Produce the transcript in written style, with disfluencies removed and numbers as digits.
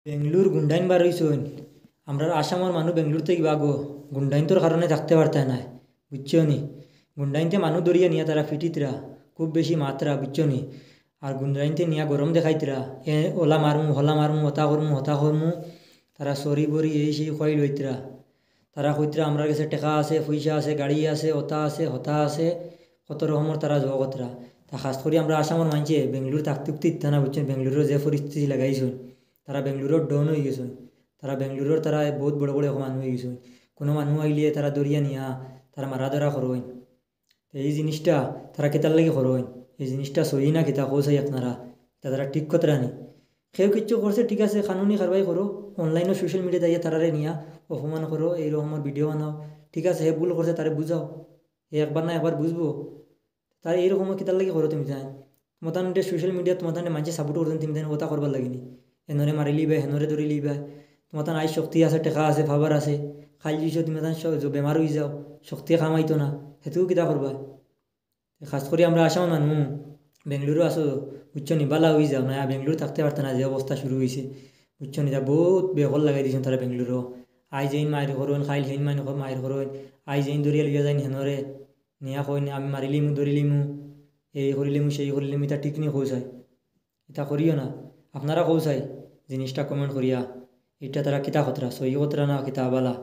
বেঙ্গলোর গুন্ডাইন বার হইছইন। আমরা আসামের মানুষ বেঙ্গলোর থেকে বাগো গুন্ডাইনটোর কারণে থাকতে পারতে নাই, বুঝছো নি? গুন্ডাইনতে মানুষ ধরিয়া নিয়া তারা ফিটিতরা খুব বেশি মাত্রা, বুঝছো নি? আর গুন্ডাইনতে নিয়া গরম দেখাইতরা, ওলা মারমু হলা মারমু হতা করমু। তারা সরি বরি এই সেই কই লইতরা। তারা কইতরা আমরা কাছে টেকা আছে, পয়সা আছে, গাড়ি আছে, ওতা আছে, হতা আছে, কত রকমের তারা জগতরা। তা খাস করি আমরা আসামের মানছে বেঙ্গলোর থাকতে উঠতে ইত্যা না, বুঝছেন? বেঙ্গলোরের যে পরিস্থিতি লাগাইছেন, তারা বেঙ্গলোরের ডন হয়ে গেছেন। তারা বেঙ্গলোরের তারা বহুত বড় বড় মানুষ হয়ে গেছেন। কোনো মানুষ আইলে তারা দরিয়া নিয়া তারা মারা ধরা করবেন। তো এই জিনিসটা তারা কেতার লাগে করবেন, এই জিনিসটা সহি না কেতা কোথায় আপনারা? তা তারা ঠিক কথা নি। কেউ কিচ্ছু করছে ঠিক আছে, কানুনি কারবাই করো, অনলাইনে সোশ্যাল মিডিয়া দিয়ে তারারে নিয়া অপমান করো, এই রকমের ভিডিও বানাও, ঠিক আছে। হে ভুল করছে তারে বুঝাও, হে একবার না একবার বুঝবো। তার এইরকম কিতার লাগে করো তুমি জান? তোমাদের সোশ্যাল মিডিয়া তোমাদের মানুষে সাপোর্ট করতেন, তুমি কথা করবার লাগিনি। হেনরে মারি লিবে, হেনরে ধরে লিবা। তোমার আই শক্তি আছে, টেকা আছে, ফাবার আছে, খাই দিছো তুমি বেমার হয়ে যাও, শক্তি কামাইতো না, সেতুও কিতা করবা? খাস করে আমরা আসাম মানুষ বেঙ্গলুরু আসো, বুঝছো নি? বালা হয়ে যাও না, বেঙ্গলুরু থাকতে পারতো না, যে অবস্থা শুরু হয়েছে, বুঝছো নি? তা বহুত বেহল লাগাই দিয়েছেন তারা বেঙ্গলুরু। আই যেইন মায়ের করবেন, খাইল হেইন মায়ের করবেন, আই যেইন দরিয়া লিয়া যাইন হেনরে নিয়া কইন আমি মারিলিমু ধরিলিমু, এই করিলিমু সেই করিলিমু, এটা ঠিক নিয়ে কৌসাই, এটা করিও না। আপনারা কৌসাই জিনিসটা কমেন্ট করিয়া, এটা তারা কিতা খতরা সহি খতরা না কিতা বালা।